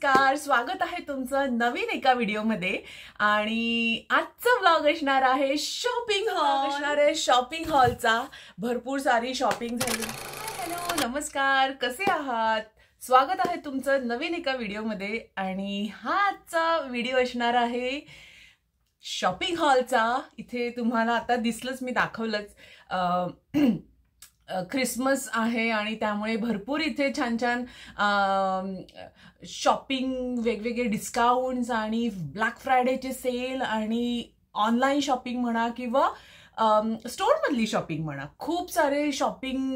नमस्कार, स्वागत आहे तुमचं नवीन एका व्हिडिओमध्ये। आणि आजचा व्लॉग असणार आहे शॉपिंग हॉलचा। भरपूर सारी शॉपिंग झाली। हॅलो, नमस्कार, कसे आहात? स्वागत आहे तुमचं नवीन एका व्हिडिओमध्ये। आणि हा आजचा व्हिडिओ असणार आहे शॉपिंग हॉलचा। इथे तुम्हाला आता दिसलंच, मी दाखवलंच, क्रिसमस आहे आणि त्यामुळे भरपूर इथे छान छान शॉपिंग, वेगवेगळे डिस्काउंट्स आणि ब्लॅक फ्रायडेचे सेल आणि ऑनलाईन शॉपिंग म्हणा किंवा स्टोर मधली शॉपिंग म्हणा, खूप सारे शॉपिंग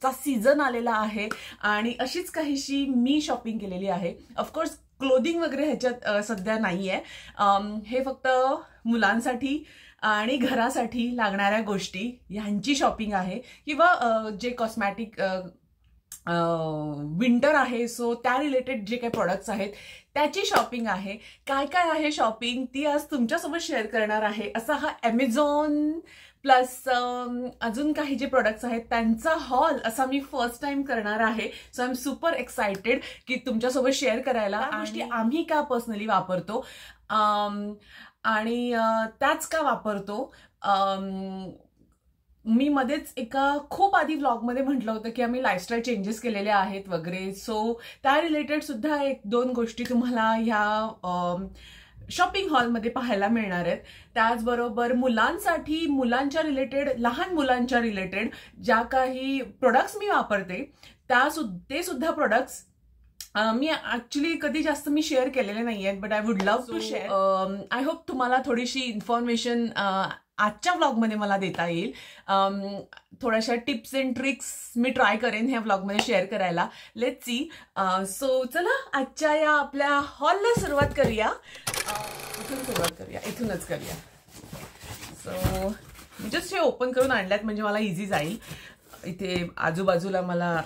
चा सीझन आलेला आहे। आणि अशीच काहीशी मी शॉपिंग केलेली आहे। ऑफकोर्स क्लोदिंग वगैरे ह्याच्यात सध्या नाहीये, हे फक्त मुलांसाठी आणि घरासाठी लागणाऱ्या गोष्टी यांची शॉपिंग आहे, किंवा जे कॉस्मॅटिक विंटर आहे सो त्या रिलेटेड जे काही प्रोडक्ट्स आहेत त्याची शॉपिंग आहे। काय काय आहे शॉपिंग ती आज तुमच्यासोबत शेअर करणार आहे। असा हा Amazon प्लस अजून काही जे प्रोडक्ट्स आहेत त्यांचा हॉल असा मी फर्स्ट टाइम करणार आहे। So I am super excited की तुमच्यासोबत शेअर करायला गोष्टी आम्ही का पर्सनली वापरतो आणि त्याच का वापरतो। मी मध्येच एका खूप आधी व्लॉगमध्ये म्हटलं होतं की आम्ही लाईफस्टाईल चेंजेस केलेले आहेत वगैरे, सो त्या रिलेटेड सुद्धा एक दोन गोष्टी तुम्हाला ह्या शॉपिंग हॉलमध्ये पाहायला मिळणार आहेत। त्याचबरोबर मुलांसाठी, मुलांच्या रिलेटेड, लहान मुलांच्या रिलेटेड ज्या काही प्रोडक्ट्स मी वापरते ते सुद्धा प्रोडक्ट्स मी ऍक्च्युली कधी जास्त मी शेअर केलेले नाही आहेत, but I would love to share. I hope तुम्हाला थोडीशी इन्फॉर्मेशन आजच्या व्लॉगमध्ये मला देता येईल। थोड्याशा टिप्स अँड ट्रिक्स मी ट्राय करेन ह्या व्लॉगमध्ये शेअर करायला। Let's see. सो चला आजच्या या आपल्या हॉलला सुरुवात करूया। इथूनच करूया। सो जस्ट हे ओपन करून आणल्यात म्हणजे मला इझी जाईल। इथे आजूबाजूला मला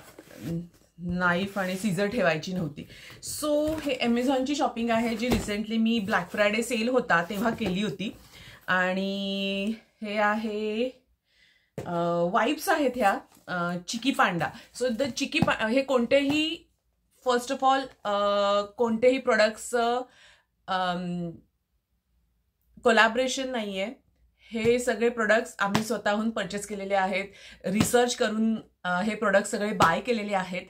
नाईफ आणि सीझर ठेवायची नव्हती। सो हे Amazonची शॉपिंग आहे जी रिसेंटली मी ब्लॅक फ्रायडे सेल होता तेव्हा केली होती। आणि हे आहे वाईप्स आहेत ह्या चिकी पांडा। सो द चिकी हे कोणतेही, फर्स्ट ऑफ ऑल कोणतेही प्रोडक्ट्स कोलॅबरेशन नाहीये। हे सगळे प्रोडक्ट्स आम्ही स्वतःहून परचेस केलेले आहेत, रिसर्च करून हे प्रोडक्ट सगळे बाय केलेले आहेत।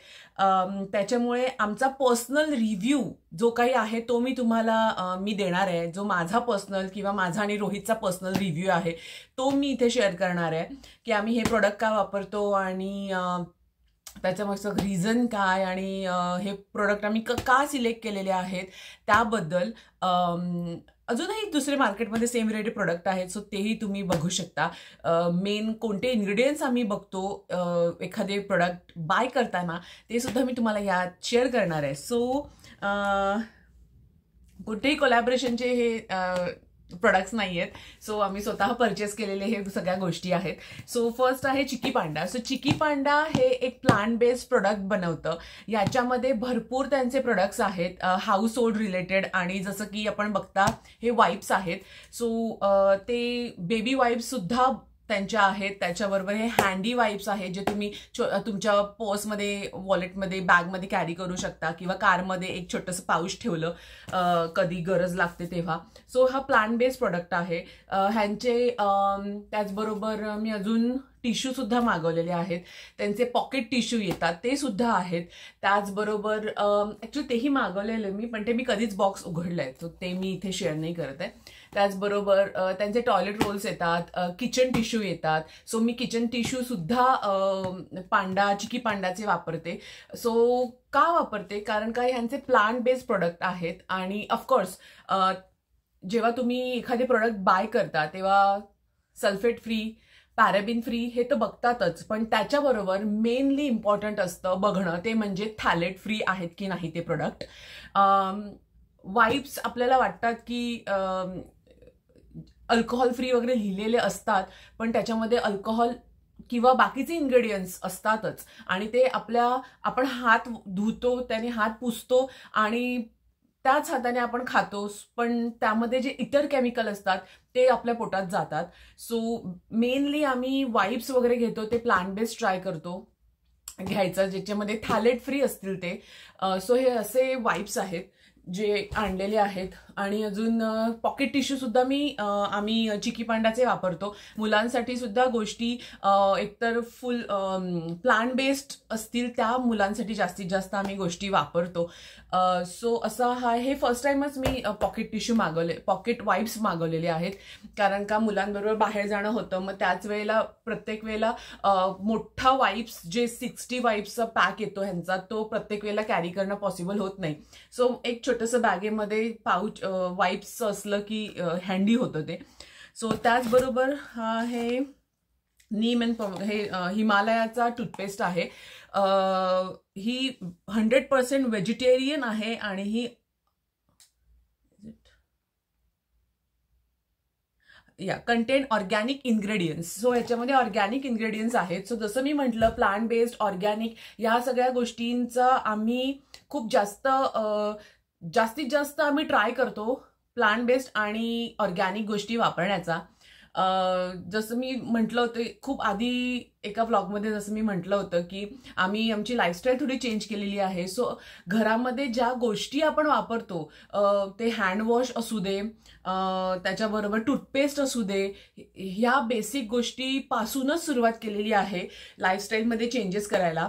त्याच्यामुळे आमचा पर्सनल रिव्ह्यू जो काही आहे तो मी तुम्हाला मी देणार आहे। जो माझा पर्सनल किंवा माझा आणि रोहितचा पर्सनल रिव्ह्यू आहे तो मी इथे शेअर करणार आहे की आम्ही हे प्रोडक्ट का वापरतो आणि त्याच्यामागचं रिझन काय आणि हे प्रोडक्ट आम्ही का सिलेक्ट केलेले आहेत त्याबद्दल। अजूनही दुसरे मार्केटमध्ये सेम रिलेटेड प्रोडक्ट आहेत, सो तेही तुम्ही बघू शकता। मेन कोणते इन्ग्रेडियंट्स आम्ही बघतो एखादे प्रोडक्ट बाय करताना ते सुद्धा मी तुम्हाला यात शेअर करणार आहे। सो कोणतेही कोलॅबरेशनचे हे प्रोडक्ट्स नाही आहेत, सो आम्ही स्वतः परचेस केलेले हे सगळ्या गोष्टी आहेत। सो फर्स्ट आहे चिकी पांडा। सो चिकी पांडा हे एक प्लांट बेस्ड प्रोडक्ट बनवतं। याच्यामध्ये भरपूर त्यांचे प्रोडक्ट्स आहेत हाऊस होल्ड रिलेटेड, आणि जसं की आपण बघता हे वाईप्स आहेत। सो ते बेबी वाईप्स सुद्धा त्यांच्या आहेत। त्याच्याबरोबर हे हँडी वाईप्स आहेत जे तुम्ही तुमच्या पर्समध्ये, वॉलेटमध्ये, बॅगमध्ये कॅरी करू शकता किंवा कारमध्ये एक छोटंसं पाऊच ठेवलं कधी गरज लागते तेव्हा। सो हा प्लांट बेस्ड प्रोडक्ट आहे ह्यांचे। त्याचबरोबर मी अजून टिश्यू सुद्धा मागवलेले आहेत, त्यांचे पॉकेट टिश्यू येतात ते सुद्धा आहेत। त्याचबरोबर ऍक्च्युली तेही मागवलेले मी, पण ते मी कधीच बॉक्स उघडलंय सो ते मी इथे शेअर नाही करत आहे। त्याचबरोबर त्यांचे टॉयलेट रोल्स येतात, किचन टिश्यू येतात। सो मी किचन टिश्यू सुद्धा चिकी पांडाचे वापरते। सो का वापरते, कारण का ह्यांचे प्लांट बेस्ड प्रोडक्ट आहेत। आणि ऑफकोर्स जेव्हा तुम्ही एखादे प्रोडक्ट बाय करता तेव्हा सल्फेट फ्री, पॅराबिन फ्री हे तर बघतातच, पण त्याच्याबरोबर मेनली इम्पॉर्टंट असतं बघणं ते म्हणजे थॅलेट फ्री आहेत की नाही ते प्रोडक्ट। वाईप्स आपल्याला वाटतात की अल्कोहोल फ्री वगैरे लिहिलेले असतात, पण त्याच्यामध्ये अल्कोहोल किंवा बाकीचे इन्ग्रेडियंट्स असतातच आणि ते आपण हात धुतो, त्याने हात पुसतो आणि त्याच हाताने आपण खातो, पण त्यामध्ये जे इतर केमिकल असतात ते आपल्या पोटात जातात। सो मेनली आम्ही वाईप्स वगैरे घेतो ते प्लांट बेस्ड ट्राय करतो। घ्यायचा ज्याच्यामध्ये थॅलेट फ्री असतील ते. सो हे असे वाईप्स आहेत जे आणलेले आहेत. आणि अजून पॉकेट टिश्यू सुद्धा आम्ही चिकी पांडाचे वापरतो. मुलांसाठी सुद्धा गोष्टी एकतर फुल प्लांट बेस्ड असतील त्या मुलांसाठी जास्तीत जास्त आम्ही गोष्टी वापरतो. सो असा हे फर्स्ट टाइमच मी पॉकेट टिश्यू पॉकेट वाईप्स मागवलेले आहेत. कारण का मुलांबरोबर बाहेर जाणं होतं, मग त्याच वेळेला प्रत्येक वेळेला मोठा वाईप्स जे 60 वाईप्सचा पॅक येतो ह्यांचा, तो प्रत्येक वेळेला कॅरी करणं पॉसिबल होत नाही. सो एक छोटंसं बॅगेमध्ये पाऊच वाईप्स असलं की हँडी होतं ते. सो त्याचबरोबर हे नीम अँड हे हिमालयाचा टूथपेस्ट आहे. ही 100% व्हेजिटेरियन आहे आणि ही कंटेन ऑर्गॅनिक इन्ग्रेडियंट्स. सो ह्याच्यामध्ये ऑर्गॅनिक इन्ग्रेडियंट्स आहेत. सो जसं मी म्हटलं प्लांट बेस्ड ऑर्गॅनिक या सगळ्या गोष्टींचा आम्ही खूप जास्तीत जास्त आम्ही ट्राय करतो प्लांट बेस्ड आणि ऑर्गॅनिक गोष्टी वापरण्याचा. जसं मी म्हटलं होतं खूप आधी एका व्लॉगमध्ये, जसं मी म्हटलं होतं की आम्ही आमची लाईफस्टाईल थोडी चेंज केलेली आहे. सो घरामध्ये ज्या गोष्टी आपण वापरतो ते हँडवॉश असू दे, त्याच्याबरोबर टूथपेस्ट असू दे, ह्या बेसिक गोष्टीपासूनच सुरुवात केलेली आहे लाईफस्टाईलमध्ये चेंजेस करायला.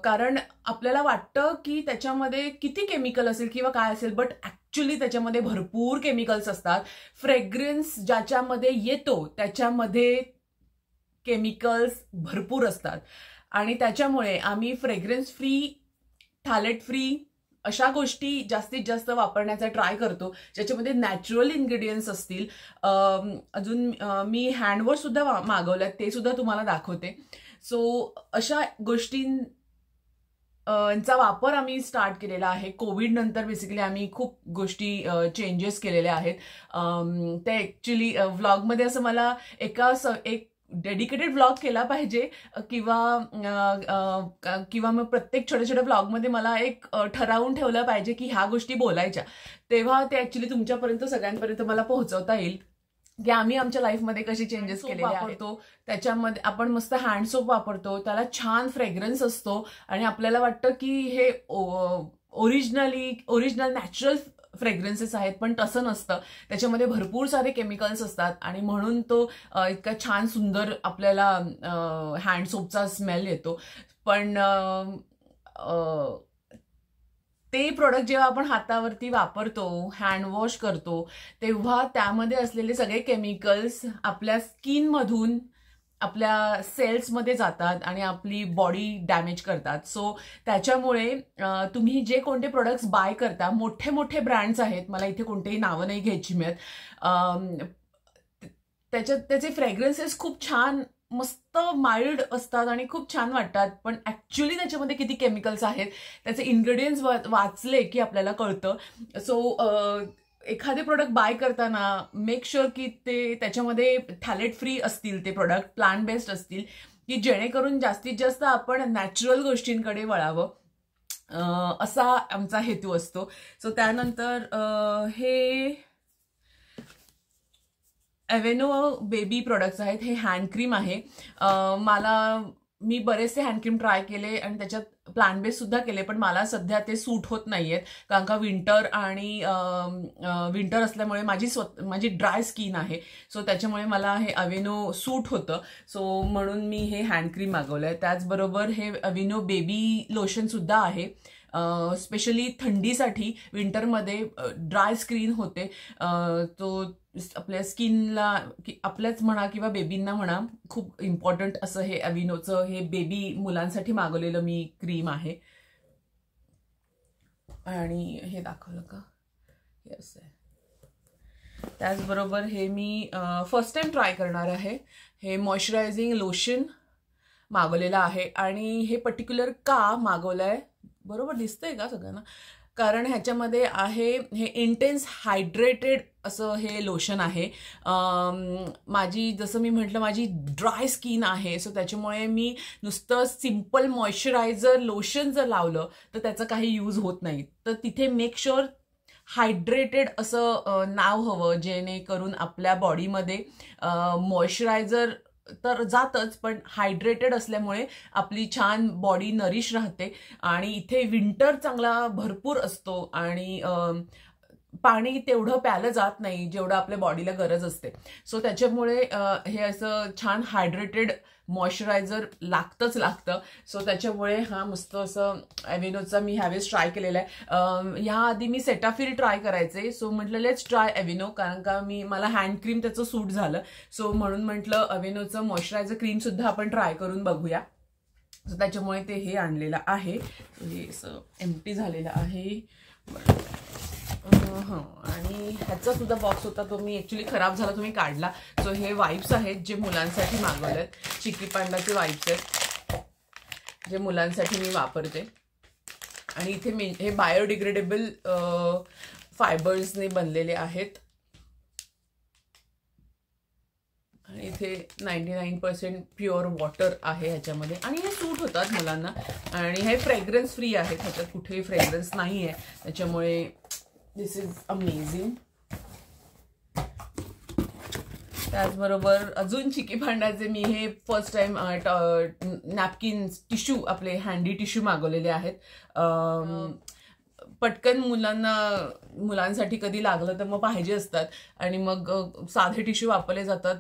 कारण आपल्याला वाटतं की त्याच्यामध्ये किती केमिकल असेल किंवा काय असेल, बट ऍक्च्युली त्याच्यामध्ये भरपूर केमिकल्स असतात. फ्रेग्रन्स ज्याच्यामध्ये येतो त्याच्यामध्ये केमिकल्स भरपूर असतात आणि त्याच्यामुळे आम्ही फ्रेग्रन्स फ्री, थॅलेट फ्री अशा गोष्टी जास्तीत जास्त वापरण्याचा ट्राय करतो ज्याच्यामध्ये नॅचरल इन्ग्रेडियंट्स असतील. अजून मी हँडवॉश सुद्धा मागवल्यात, ते सुद्धा तुम्हाला दाखवते. सो अशा गोष्टींचा वापर आम्ही स्टार्ट केलेला आहे. कोविड नंतर बेसिकली आम्ही खूप गोष्टी चेंजेस केलेल्या आहेत. ते ऍक्च्युली व्लॉगमध्ये असं मला एक डेडिकेटेड व्लॉग केला पाहिजे किंवा मग प्रत्येक छोट्या छोट्या व्लॉगमध्ये मला एक ठरवून ठेवलं पाहिजे की ह्या गोष्टी बोलायच्या, तेव्हा ते ऍक्च्युली तुमच्यापर्यंत सगळ्यांपर्यंत मला पोहोचवता येईल की आम्ही आमच्या लाईफमध्ये कशी चेंजेस केलेले वापरतो. त्याच्यामध्ये आपण मस्त हँड सोप वापरतो, त्याला छान फ्रेग्रन्स असतो आणि आपल्याला वाटतं की हे ओरिजिनल नॅचरल फ्रेग्रन्सेस आहेत, पण तसं नसतं. त्याच्यामध्ये भरपूर सारे केमिकल्स असतात आणि म्हणून तो इतका छान सुंदर आपल्याला हँड सोपचा स्मेल येतो. पण ते प्रोडक्ट जेव्हा आपण हातावरती वापरतो, हँड वॉश करतो, तेव्हा त्यामध्ये असलेले सगळे केमिकल्स आपल्या स्किनमधून आपल्या सेल्समध्ये जातात आणि आपली बॉडी डॅमेज करतात. सो त्याच्यामुळे तुम्ही जे कोणते प्रोडक्ट्स बाय करता, मोठे मोठे ब्रँड्स आहेत, मला इथे कोणतेही नावं नाही घ्यायची मिळत, त्याचे फ्रेग्रन्सेस खूप छान मस्त माइल्ड असतात आणि खूप छान वाटतात, पण ऍक्च्युली त्याच्यामध्ये किती केमिकल्स आहेत त्याचे इन्ग्रेडियंट्स वाचले की आपल्याला कळतं. सो एखादे प्रोडक्ट बाय करताना मेक शुअर की ते त्याच्यामध्ये थॅलेट फ्री असतील, ते प्रोडक्ट प्लांट बेस्ड असतील, की जेणेकरून जास्तीत जास्त आपण नॅचरल गोष्टींकडे वळावं, असा आमचा हेतू असतो. सो त्यानंतर हे अवेनो बेबी प्रोडक्ट्स आहेत. हे हँड क्रीम आहे. मी बरेचसे हँड क्रीम ट्राय केले आणि त्याच्यात प्लांट बेस्ड सुद्धा केले, पण मला सध्या ते सूट होत नाहीयेत कारण का विंटर असल्यामुळे माझी ड्राय स्किन आहे. सो त्याच्यामुळे मला हे अवेनो सूट होतं. सो म्हणून मी हे हँड क्रीम मागवलंय. त्याचबरोबर हे अवेनो बेबी लोशन सुद्धा आहे. स्पेशली थंडीसाठी, विंटरमध्ये ड्राय स्किन होते, तो आपल्या स्किनला, आपल्याच म्हणा किंवा बेबींना म्हणा, खूप इम्पॉर्टंट असं हे अविनोचं हे बेबी मुलांसाठी मागवलेलं मी क्रीम आहे. आणि हे दाखवलं का, हे असं आहे. त्याचबरोबर हे मी फर्स्ट टाइम ट्राय करणार आहे. हे मॉइश्चरायझिंग लोशन मागवलेलं आहे आणि हे पर्टिक्युलर का मागवलंय, बरोबर दिसतंय का सगळ्यांना, कारण ह्याच्यामध्ये आहे हे इंटेन्स हायड्रेटेड असं हे लोशन आहे. जसं मी म्हटलं, माझी ड्राय स्किन आहे. सो त्याच्यामुळे मी नुसतं सिम्पल मॉइश्चरायझर लोशन जर लावलं तर त्याचं काही यूज होत नाही. तर तिथे मेक शुअर हायड्रेटेड असं नाव हवं, जेणेकरून आपल्या बॉडीमध्ये मॉइश्चरायझर तर जातच, पण हायड्रेटेड असल्यामुळे आपली छान बॉडी नरिश राहते. आणि इथे विंटर चांगला भरपूर असतो आणि पाणी तेवढं प्यालं जात नाही जेवढं आपल्या बॉडीला गरज असते. सो त्याच्यामुळे हे असं छान हायड्रेटेड मॉइश्चरायझर लागतं. सो त्याच्यामुळे हा मस्त असं एव्हेनोचा मी ह्यावेळेस ट्राय केलेला आहे. ह्या आधी मी सेटाफिल ट्राय करायचे, सो म्हटलं लेट्स ट्राय एव्हेनो, कारण का मला हँड क्रीम त्याचं सूट झालं. सो म्हणून म्हटलं एव्हेनोचं मॉइश्चरायझर क्रीम सुद्धा आपण ट्राय करून बघूया. सो त्याच्यामुळे ते हे आणलेलं आहे. हे असं एम्प्टी झालेलं आहे. आणि ह्याचा सुद्धा बॉक्स होता, तो मी ऍक्च्युली खराब झाला, तुम्ही काढला. सो हे वाईप्स आहेत जे मुलांसाठी मागवलेत, चिकी पांडाचे वाईप्स आहेत जे मुलांसाठी मी वापरते. आणि इथे हे बायोडिग्रेडेबल फायबर्सने बनलेले आहेत. आणि इथे 99% प्युअर वॉटर आहे ह्याच्यामध्ये. आणि हे सूट होतात मुलांना. आणि हे फ्रेग्रन्स फ्री आहेत, ह्याच्यात कुठेही फ्रेग्रन्स नाही आहे, त्याच्यामुळे दिस इज अमेझिंग. त्याचबरोबर अजून चिकी भांड्याचे मी हे फर्स्ट टाइम नॅपकिन्स टिश्यू, आपले हँडी टिश्यू मागवलेले आहेत. पटकन मुलांसाठी कधी लागलं तर मग पाहिजे असतात आणि मग साधे टिश्यू वापरले जातात.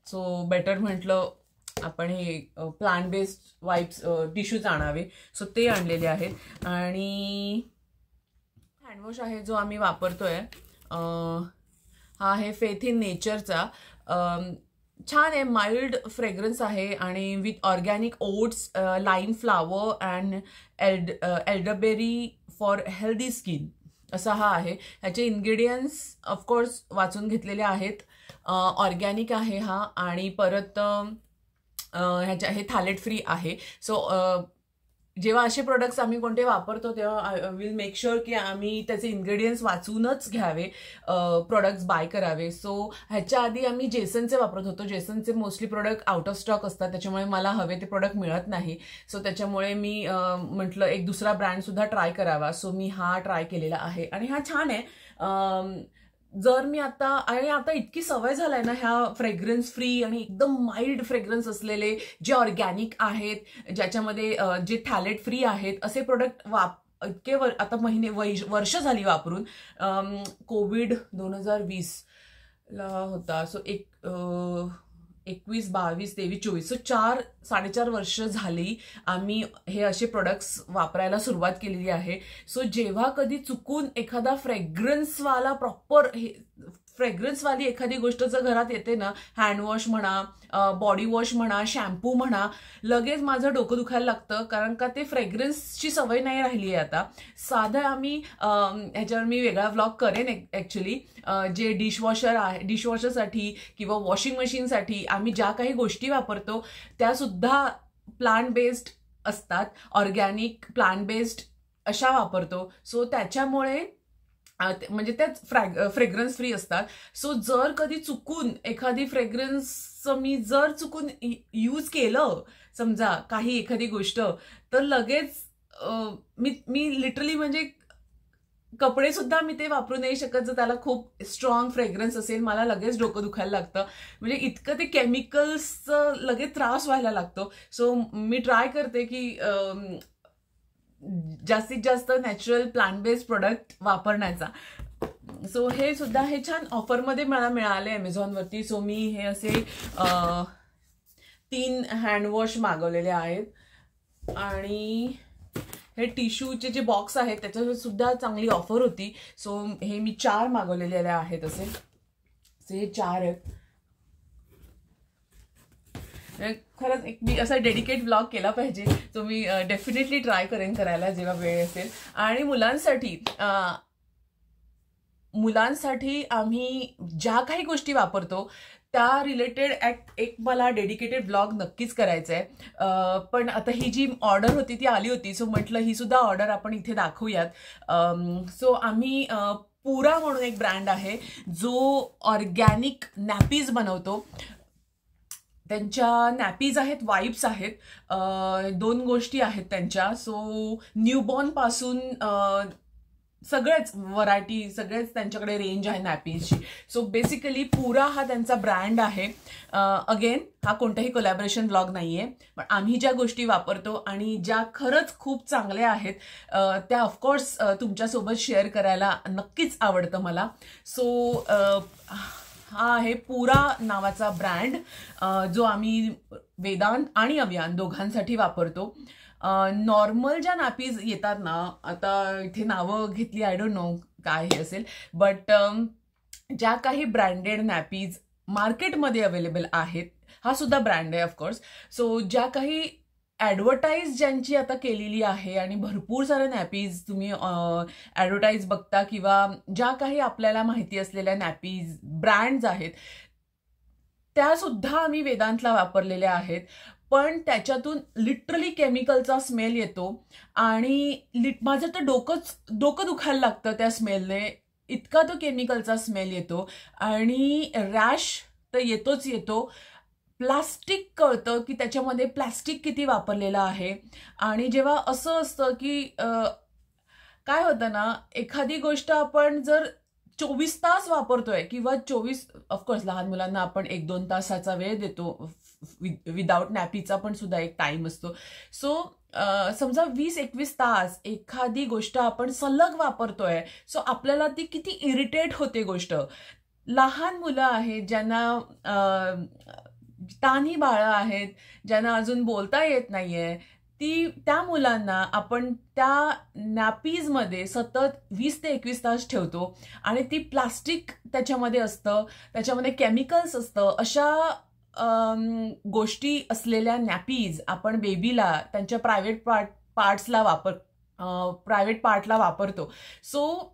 सो बेटर म्हटलं आपण हे प्लांट बेस्ड वाईप्स टिश्यूज आणावे. सो ते आणलेले आहेत. आणि हँडवॉश आहे जो आम्ही वापरतोय, हा आहे फेथ इन नेचरचा. छान आहे, माइल्ड फ्रेग्रन्स आहे आणि with organic oats, lime flower and elderberry for healthy skin असा हा आहे. ह्याचे इन्ग्रेडियंट्स ऑफकोर्स वाचून घेतलेले आहेत. ऑर्गॅनिक आहे हा आणि परत हे थायलेट फ्री आहे. सो जेव्हा असे प्रोडक्ट्स आम्ही कोणते वापरतो तेव्हा आय विल मेक शुअर की आम्ही त्याचे इन्ग्रेडियंट्स वाचूनच घ्यावे, प्रोडक्ट्स बाय करावे. सो ह्याच्या आधी आम्ही जेसनचे वापरत होतो. जेसनचे mostly product out of stock असतात, त्याच्यामुळे मला हवे ते प्रोडक्ट मिळत नाही. सो त्याच्यामुळे मी म्हटलं एक दुसरा ब्रँड सुद्धा ट्राय करावा. सो मी हा ट्राय केलेला आहे आणि हा छान आहे. जर मी आता इतकी सवय झालाय ना ह्या फ्रेग्रन्स फ्री आणि एकदम माइल्ड फ्रेग्रन्स असलेले जे ऑर्गॅनिक आहेत, ज्याच्यामध्ये जे थॅलेट फ्री आहेत, असे प्रोडक्ट इतके आता वर्ष झाली वापरून. कोविड 2020 ला होता. सो 21, 22, 23, 24, सो 4-4.5 वर्ष झाली आम्ही हे असे प्रोडक्ट्स वापरायला सुरुवात केलेली आहे. सो जेव्हा कधी चुकून एखादा फ्रेग्रन्सवाला प्रॉपर फ्रेग्रन्सवाली एखादी गोष्ट जर घरात येते ना, हँडवॉश म्हणा, बॉडी वॉश म्हणा, शॅम्पू म्हणा, लगेच माझं डोकं दुखायला लागतं, कारण का ते फ्रेग्रन्सची सवय नाही राहिली आहे आता. साधं आम्ही ह्याच्यावर मी वेगळा व्लॉग करेन ऍक्च्युली, जे डिशवॉशरसाठी किंवा वॉशिंग मशीनसाठी आम्ही ज्या काही गोष्टी वापरतो त्या सुद्धा प्लांट बेस्ड असतात, ऑर्गॅनिक प्लांट बेस्ड अशा वापरतो. सो त्याच्यामुळे म्हणजे त्याच फ्रेग्रन्स फ्री असतात. सो जर कधी चुकून एखादी फ्रेग्रन्स मी जर चुकून यूज केलं, समजा काही एखादी गोष्ट, तर लगेच मी लिटरली म्हणजे कपडे सुद्धा मी ते वापरू नाही शकत जर त्याला खूप स्ट्रॉंग फ्रेग्रन्स असेल. मला लगेच डोकं दुखायला लागतं, म्हणजे इतकं ते केमिकल्सचं लगेच त्रास व्हायला लागतो. सो मी ट्राय करते की जास्तीत जास्त नॅचरल प्लांट बेस्ड प्रोडक्ट वापरण्याचा. सो हे सुद्धा हे छान ऑफरमध्ये मला मिळाले अमेझॉनवरती. सो मी हे असे 3 हँडवॉश मागवलेले आहेत. आणि हे टिश्यूचे जे बॉक्स आहेत त्याच्यावर सुद्धा चांगली ऑफर होती. सो हे मी 4 मागवलेले आहेत असे. हे 4 आहेत. खरंच एक मी असा डेडिकेट व्लॉग केला पाहिजे, तो मी डेफिनेटली ट्राय करेन करायला जेव्हा वेळ असेल. आणि मुलांसाठी आम्ही ज्या काही गोष्टी वापरतो त्या रिलेटेड एक मला डेडिकेटेड ब्लॉग नक्कीच करायचा आहे. पण आता ही जी ऑर्डर होती ती आली होती, सो म्हटलं ही सुद्धा ऑर्डर आपण इथे दाखवूयात. सो आम्ही पुरा म्हणून एक ब्रँड आहे जो ऑर्गॅनिक नॅपीज बनवतो. त्यांच्या नॅपीज आहेत, वाईप्स आहेत, 2 गोष्टी आहेत त्यांच्या. सो न्यूबॉर्न पासून सगळेच व्हरायटी, सगळेच त्यांच्याकडे रेंज आहे नॅपीजची. सो बेसिकली पुरा हा त्यांचा ब्रँड आहे. अगेन हा कोणताही कोलॅबोरेशन ब्लॉग नाहीये, पण आम्ही ज्या गोष्टी वापरतो आणि ज्या खरंच खूप चांगल्या आहेत त्या ऑफकोर्स तुमच्यासोबत शेअर करायला नक्कीच आवडतं मला. सो हा आहे पुरा नावाचा ब्रँड जो आम्ही वेदांत आणि अवियान दोघांसाठी वापरतो. नॉर्मल ज्या नॅपीज येतात ना, आता इथे नावं घेतली, आय डोंट नो काय हे असेल, बट ज्या काही ब्रँडेड नॅपीज मार्केटमध्ये अवेलेबल आहेत, हा सुद्धा ब्रँड आहे ऑफकोर्स. सो ज्या काही ॲडव्हर्टाईज ज्यांची आता केलेली आहे आणि भरपूर सारे नॅपीज तुम्ही ॲडव्हर्टाईज बघता किंवा ज्या काही आपल्याला माहिती असलेल्या नॅपीज ब्रँड्स आहेत त्या सुद्धा आम्ही वेदांतला वापरलेल्या आहेत. पण त्याच्यातून लिटरली केमिकलचा स्मेल येतो आणि माझं तर डोकं दुखायला लागतं त्या स्मेलने, इतका तो केमिकलचा स्मेल येतो. आणि रॅश तर येतोच येतो. प्लास्टिक कळतं की त्याच्यामध्ये प्लास्टिक किती वापरलेलं आहे. आणि जेव्हा असं असतं की काय होतं ना, एखादी गोष्ट आपण जर 24 तास वापरतोय किंवा 24, ऑफकोर्स लहान मुलांना आपण 1-2 तासाचा वेळ देतो, विदाउट नॅपीचा पण सुद्धा एक टाइम असतो. सो समजा 20-21 तास एखादी गोष्ट आपण सलग वापरतोय, सो आपल्याला ती किती इरिटेट होते गोष्ट. लहान मुलं आहेत ज्यांना तान्ही बाळं आहेत, ज्यांना अजून बोलता येत नाहीये, त्या मुलांना आपण त्या नॅपीजमध्ये सतत 20 ते 21 तास ठेवतो आणि ती प्लास्टिक त्याच्यामध्ये असतं, त्याच्यामध्ये केमिकल्स असतं. अशा गोष्टी असलेल्या नॅपीज आपण बेबीला त्यांच्या प्रायव्हेट पार्टला वापरतो. सो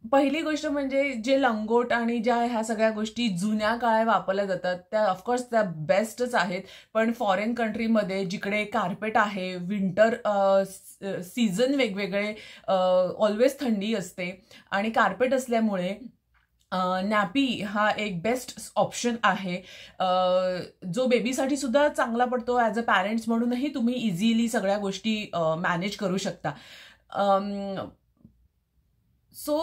पहिली गोष्ट म्हणजे जे लंगोट आणि ज्या ह्या सगळ्या गोष्टी जुन्या काळात वापरल्या जातात त्या ऑफकोर्स त्या बेस्टच आहेत. पण फॉरेन कंट्रीमध्ये जिकडे कार्पेट आहे, विंटर सीझन वेगवेगळे, ऑलवेज थंडी असते आणि कार्पेट असल्यामुळे नॅपी हा एक बेस्ट ऑप्शन आहे जो बेबीसाठी सुद्धा चांगला पडतो. ॲज अ पॅरेंट्स म्हणूनही तुम्ही इझिली सगळ्या गोष्टी मॅनेज करू शकता. सो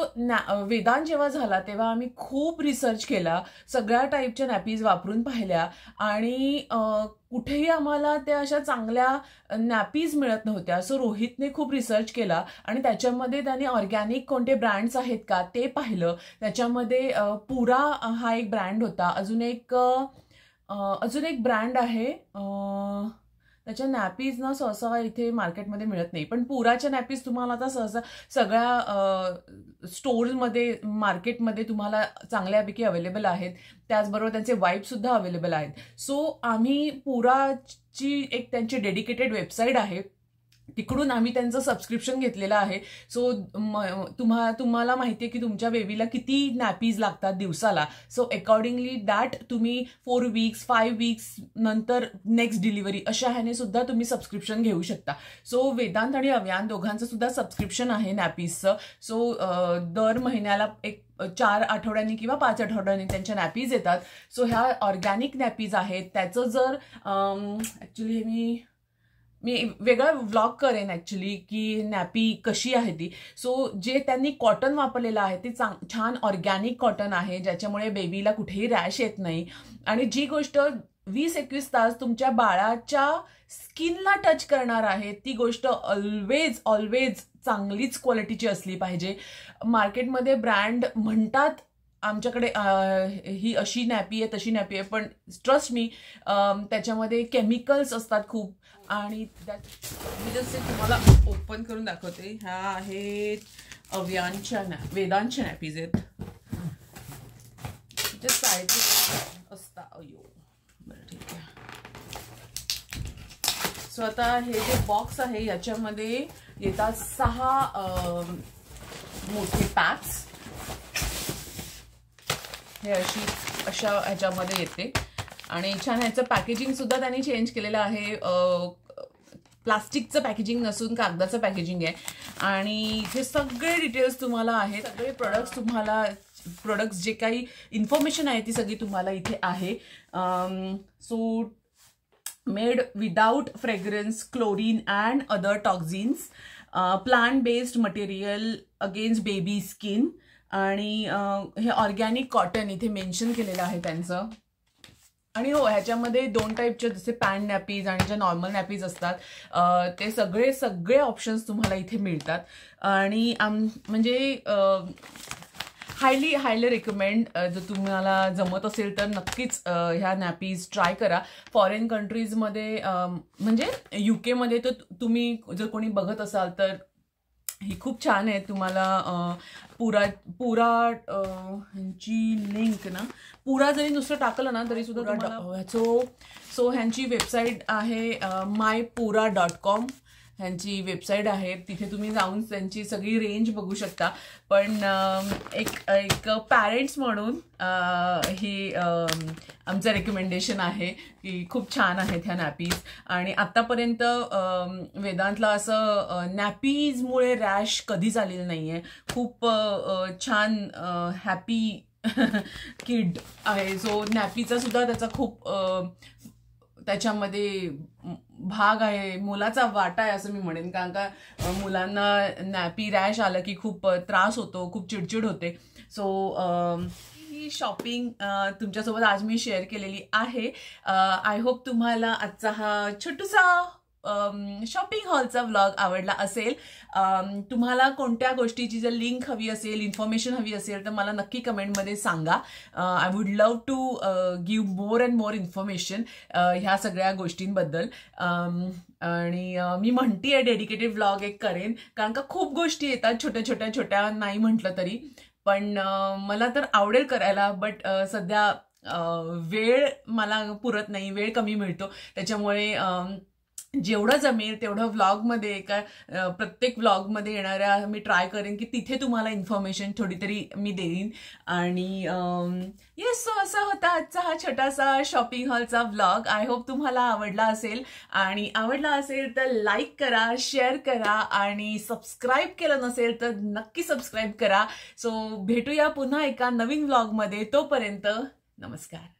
वेदांत जेव्हा झाला तेव्हा आम्ही खूप रिसर्च केला, सगळ्या टाईपच्या नॅपीज वापरून पाहिल्या आणि कुठेही आम्हाला त्या अशा चांगल्या नॅपीज मिळत नव्हत्या. सो रोहितने खूप रिसर्च केला आणि त्याच्यामध्ये त्याने ऑर्गॅनिक कोणते ब्रँड्स आहेत का ते पाहिलं. त्याच्यामध्ये पुरा हा एक ब्रँड होता. अजून एक ब्रँड आहे, त्याच्या नॅपीज ना सहसा इथे मार्केटमध्ये मिळत नाही, पण पुराच्या नॅपीज तुम्हाला आता सहसा सगळ्या स्टोर्समध्ये, मार्केटमध्ये तुम्हाला चांगल्यापैकी अवेलेबल आहेत. त्याचबरोबर त्यांचे वाईप सुद्धा अवेलेबल आहेत. सो आम्ही पुराची एक त्यांची डेडिकेटेड वेबसाईट आहे, तिकडून आम्ही त्यांचं सबस्क्रिप्शन घेतलेलं आहे. सो तुम्हाला माहिती आहे की तुमच्या बेबीला किती नॅपीज लागतात दिवसाला. सो अकॉर्डिंगली दॅट तुम्ही 4 वीक्स 5 वीक्स नंतर नेक्स्ट डिलिव्हरी अशा ह्याने सुद्धा तुम्ही सबस्क्रिप्शन घेऊ शकता. सो वेदांत आणि अवियान दोघांचं सुद्धा सबस्क्रिप्शन आहे नॅपीजचं. सो दर महिन्याला एक 4 आठवड्यांनी किंवा 5 आठवड्यांनी त्यांच्या नॅपीज येतात. सो ह्या ऑर्गॅनिक नॅपीज आहेत. त्याचं जर ॲक्च्युली मी वेगळा व्लॉग करेन ॲक्च्युली की नॅपी कशी आहे ती. सो जे त्यांनी कॉटन वापरलेलं आहे ते छान ऑर्गॅनिक कॉटन आहे, ज्याच्यामुळे बेबीला कुठेही रॅश येत नाही. आणि जी गोष्ट 20-21 तास तुमच्या बाळाच्या स्किनला टच करणार आहे ती गोष्ट ऑलवेज चांगलीच क्वालिटीची असली पाहिजे. मार्केटमध्ये ब्रँड म्हणतात आमच्याकडे ही अशी नॅपी आहे तशी नॅपी आहे, पण ट्रस्ट मी त्याच्यामध्ये केमिकल्स असतात खूप. आणि मी जस्ट तुम्हाला ओपन करून दाखवते. ह्या आहेत अवियानच्या वेदांतच्या नॅपीज आहेत. साईड असता अयो बरं ठीक आहे. सो आता हे जे बॉक्स आहे याच्यामध्ये येतात 6 मोठे पॅक्स. हे अशा ह्याच्यामध्ये येते आणि छान ह्याचं पॅकेजिंग सुद्धा त्यांनी चेंज केलेलं आहे. प्लास्टिकचं पॅकेजिंग नसून कागदाचं पॅकेजिंग आहे आणि हे सगळे डिटेल्स तुम्हाला आहेत. सगळे प्रोडक्ट्स जे काही इन्फॉर्मेशन आहे ती सगळी तुम्हाला इथे आहे. So made without fragrance, chlorine and other toxins. Plant based material against baby skin आणि हे ऑर्गॅनिक कॉटन इथे मेन्शन केलेलं आहे त्यांचं. आणि हो, ह्याच्यामध्ये 2 टाईपचे जसे पॅन नॅपीज आणि ज्या नॉर्मल नॅपीज असतात ते सगळे ऑप्शन्स तुम्हाला इथे मिळतात. आणि म्हणजे हायली रिकमेंड. जर तुम्हाला जमत असेल तर नक्कीच ह्या नॅपीज ट्राय करा. फॉरेन कंट्रीजमध्ये म्हणजे UK मध्ये तर तुम्ही जर कोणी बघत असाल तर ही खूप छान आहे. तुम्हाला पुरा ह्यांची लिंक ना, पुरा जरी नुसतं टाकलं ना तरी सुद्धा तुम्हाला सो ह्यांची वेबसाईट आहे mypura.com. ह्यांची वेबसाईट आहे, तिथे तुम्ही जाऊन त्यांची सगळी रेंज बघू शकता. पण एक पॅरेंट्स म्हणून ही आमचं रेकमेंडेशन आहे की खूप छान आहेत ह्या नॅपीज. आणि आत्तापर्यंत वेदांतला असं नॅपीजमुळे रॅश कधीच आलेलं नाही आहे. खूप छान हॅपी किड आहे. सो नॅपीचा सुद्धा त्याचा खूप त्याच्यामध्ये भाग आहे, मोलाचा वाटा आहे असं मी म्हणेन. कारण का मुलांना नॅपी रॅश आलं की खूप त्रास होतो, खूप चिडचिड होते. सो ही शॉपिंग तुमच्यासोबत आज मी शेअर केलेली आहे. आय होप तुम्हाला आजचा हा छोटूसा शॉपिंग हॉलचा व्लॉग आवडला असेल. तुम्हाला कोणत्या गोष्टीची जर लिंक हवी असेल, इन्फॉर्मेशन हवी असेल तर मला नक्की कमेंटमध्ये सांगा. I would love to give more and more information ह्या सगळ्या गोष्टींबद्दल. आणि मी म्हणतीये डेडिकेटेड व्लॉग एक करेन, कारण का खूप गोष्टी येतात छोट्या नाही म्हटलं तरी. पण मला तर आवडेल करायला, बट सध्या वेळ मला पुरत नाही, वेळ कमी मिळतो. त्याच्यामुळे जेवढं जमेल तेवढं व्लॉगमध्ये प्रत्येक व्लॉगमध्ये येणाऱ्या मी ट्राय करेन की तिथे तुम्हाला इन्फॉर्मेशन थोडी तरी मी देईन. आणि येस, सो असा होता आजचा हा छोटासा शॉपिंग हॉलचा व्लॉग. आय होप तुम्हाला आवडला असेल, आणि आवडला असेल तर लाईक करा, शेअर करा, आणि सबस्क्राईब केलं नसेल तर नक्की सबस्क्राईब करा. सो भेटूया पुन्हा एका नवीन व्लॉगमध्ये. तोपर्यंत नमस्कार.